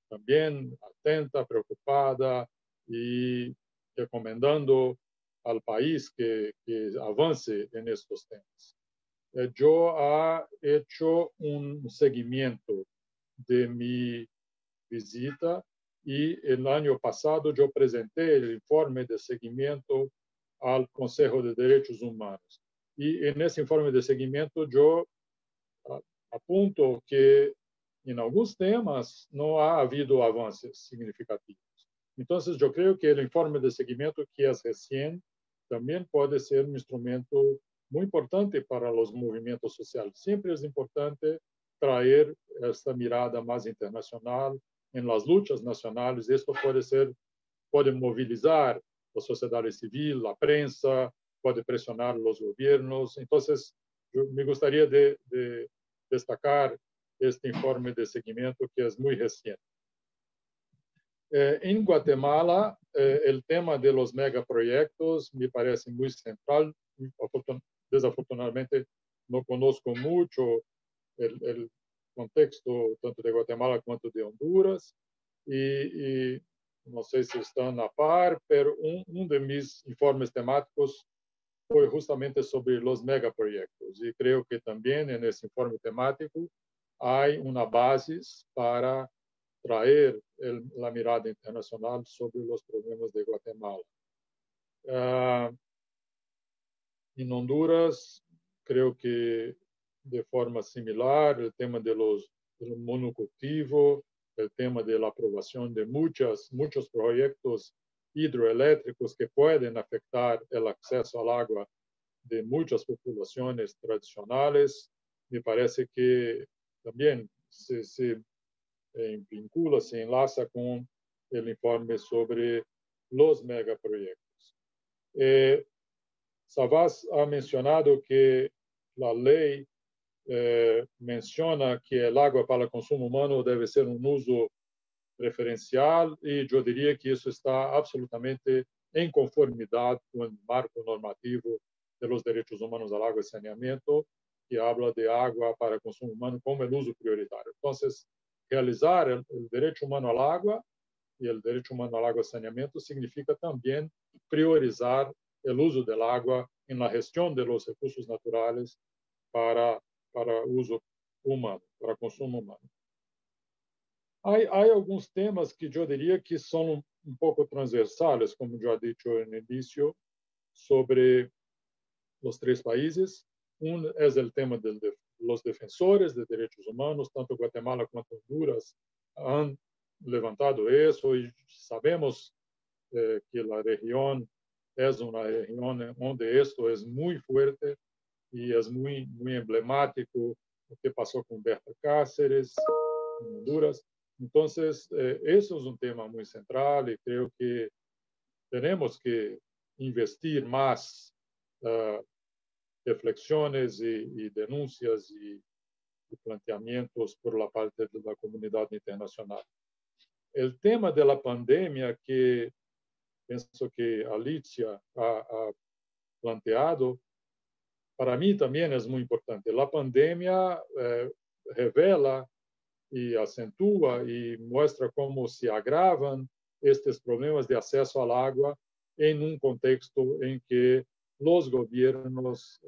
también atenta, preocupada y recomendando al país que avance en estos temas. Yo he hecho un seguimiento de mi visita y el año pasado yo presenté el informe de seguimiento al Consejo de Derechos Humanos. Y en ese informe de seguimiento yo apunto que en algunos temas no ha habido avances significativos. Entonces, yo creo que el informe de seguimiento, que es recién, también puede ser un instrumento muy importante para los movimientos sociales. Siempre es importante traer esta mirada más internacional en las luchas nacionales. Esto puede movilizar la sociedad civil, la prensa, puede presionar los gobiernos. Entonces, yo me gustaría de destacar este informe de seguimiento que es muy reciente. En Guatemala, el tema de los megaproyectos me parece muy central. Desafortunadamente, no conozco mucho el contexto tanto de Guatemala como de Honduras y no sé si están a par, pero un de mis informes temáticos fue justamente sobre los megaproyectos. Y creo que también en ese informe temático hay una base para traer la mirada internacional sobre los problemas de Guatemala. En Honduras, creo que de forma similar, el tema del monocultivo, el tema de la aprobación de muchos proyectos hidroeléctricos que pueden afectar el acceso al agua de muchas poblaciones tradicionales, me parece que también se vincula, se enlaza con el informe sobre los megaproyectos. Savas ha mencionado que la ley menciona que el agua para el consumo humano debe ser un uso preferencial y yo diría que eso está absolutamente en conformidad con el marco normativo de los derechos humanos al agua y saneamiento, que habla de agua para consumo humano como el uso prioritario. Entonces, realizar el derecho humano al agua y el derecho humano al agua y saneamiento significa también priorizar el uso del agua en la gestión de los recursos naturales para uso humano, para consumo humano. Hay algunos temas que yo diría que son un poco transversales, como yo he dicho en el inicio, sobre los tres países. Uno es el tema de los defensores de derechos humanos, tanto Guatemala como Honduras han levantado eso y sabemos que la región es una región donde esto es muy fuerte y es muy emblemático lo que pasó con Berta Cáceres en Honduras. Entonces, eso es un tema muy central y creo que tenemos que investir más reflexiones y denuncias y planteamientos por la parte de la comunidad internacional. El tema de la pandemia que pienso que Alicia ha planteado, para mí también es muy importante. La pandemia revela y acentúa y muestra cómo se agravan estos problemas de acceso al agua en un contexto en que los gobiernos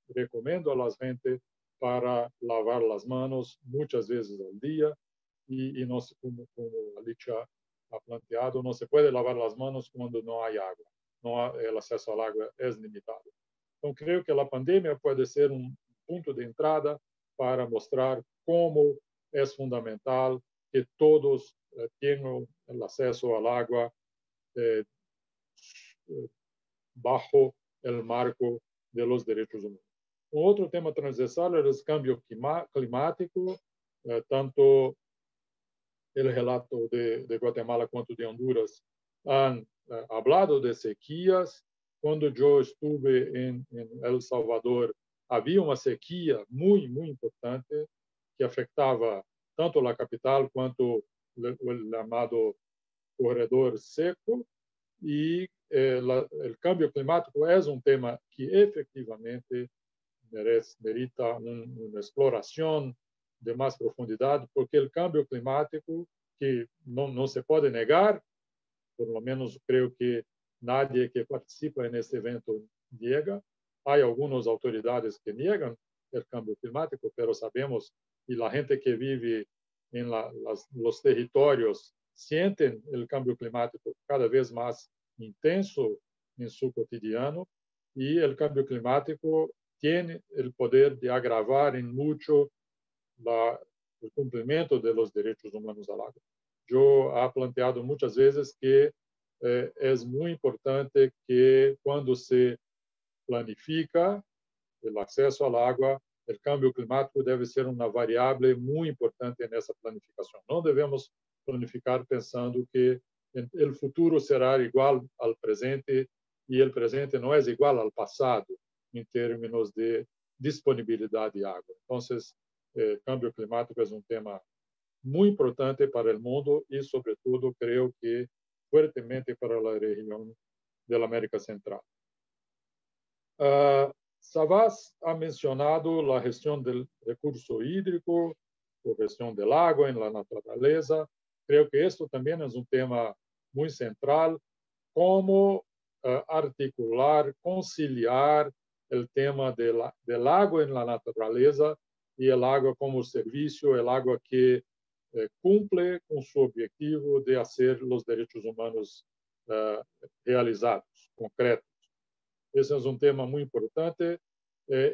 recomiendan a la gente para lavar las manos muchas veces al día y no se, como Alicia ha planteado, no se puede lavar las manos cuando no hay agua, el acceso al agua es limitado. Entonces creo que la pandemia puede ser un punto de entrada para mostrar cómo es fundamental que todos tengan el acceso al agua bajo el marco de los derechos humanos. Otro tema transversal es el cambio climático, tanto el relato de Guatemala cuanto de Honduras han hablado de sequías. Cuando yo estuve en El Salvador, había una sequía muy importante que afectaba tanto la capital cuanto el llamado corredor seco, y el cambio climático es un tema que efectivamente merita una exploración de más profundidad, porque el cambio climático, que no se puede negar, por lo menos creo que nadie que participa en este evento niega. Hay algunas autoridades que niegan el cambio climático, pero sabemos, y la gente que vive en los territorios sienten el cambio climático cada vez más intenso en su cotidiano, y el cambio climático tiene el poder de agravar en mucho el cumplimiento de los derechos humanos al agua. Yo he planteado muchas veces que es muy importante que cuando se planifica el acceso al agua, el cambio climático debe ser una variable muy importante en esa planificación. No debemos planificar pensando que el futuro será igual al presente y el presente no es igual al pasado en términos de disponibilidad de agua. Entonces, el cambio climático es un tema muy importante para el mundo y sobre todo creo que fuertemente para la región de la América Central. Savas ha mencionado la gestión del recurso hídrico, la gestión del agua en la naturaleza. Creo que esto también es un tema muy central, cómo articular, conciliar el tema del agua en la naturaleza y el agua como servicio, el agua que cumple con su objetivo de hacer los derechos humanos realizados, concretos. Esse é um tema muito importante.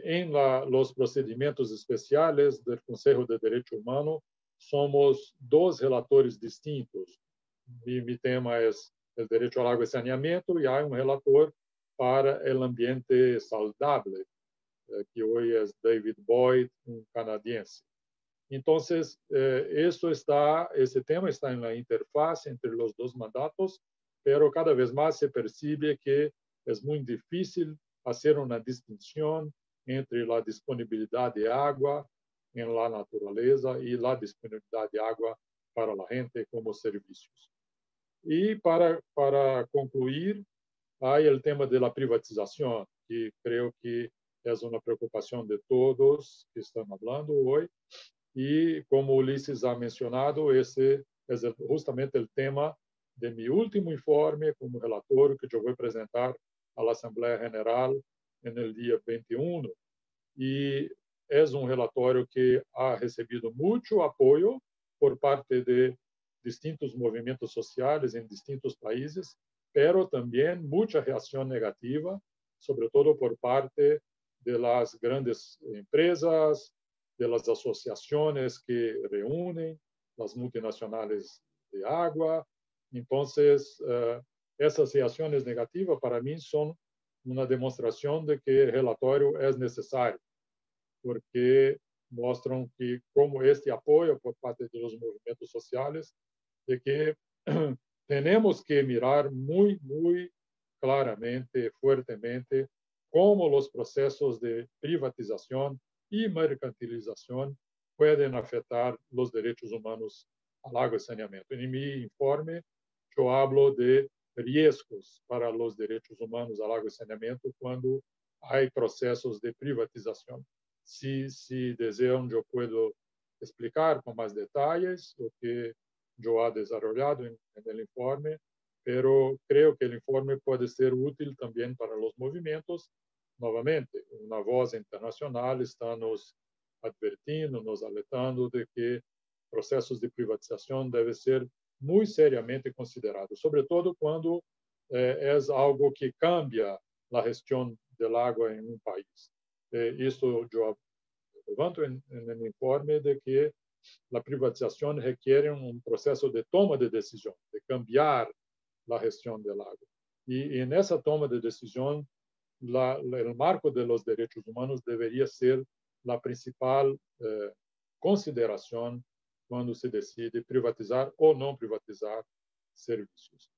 Em los procedimentos especiais do Conselho de Direito Humano, somos dois relatores distintos. Mi tema é o direito ao água e saneamento, e há um relator para o ambiente saudável, que hoje é David Boyd, um canadense. Então, esse tema está na interface entre os dois mandatos, mas cada vez mais se percebe que é muito difícil fazer uma distinção entre a disponibilidade de água em la natureza e a disponibilidade de água para a gente como serviços. E para concluir, há o tema da privatização, que creio que é uma preocupação de todos que estão falando hoje. E, como Ulisses ha mencionado, esse é justamente o tema de meu último informe como relator, que eu vou apresentar à Assembleia Geral no dia 21. E é um relatório que ha recebido muito apoio por parte de distintos movimentos sociais em distintos países, pero também muita reação negativa, sobretudo por parte das grandes empresas, das associações que reúnem as multinacionais de água. Então, essas reações negativas, para mim, são uma demonstração de que o relatório é necessário, porque mostram que, como este apoio por parte dos movimentos sociais, de que temos que mirar muito claramente, fuertemente, como os processos de privatização e mercantilização podem afetar os direitos humanos ao água e saneamento. Em meu informe, eu falo de riscos para os direitos humanos ao água e saneamento quando há processos de privatização. Se desejam, eu posso explicar com mais detalhes o que eu ha desenvolvido no informe, pero creio que o informe pode ser útil também para os movimentos. Novamente, uma voz internacional está nos advertindo, nos alertando de que processos de privatização devem ser muito seriamente considerados, sobretudo quando é algo que cambia a gestão da água em um país. Isso eu levanto no informe de que a privatização requer um processo de toma de decisão, de cambiar a gestão da água. E nessa toma de decisão, o marco de los direitos humanos deveria ser a principal consideração quando se decide privatizar ou não privatizar serviços.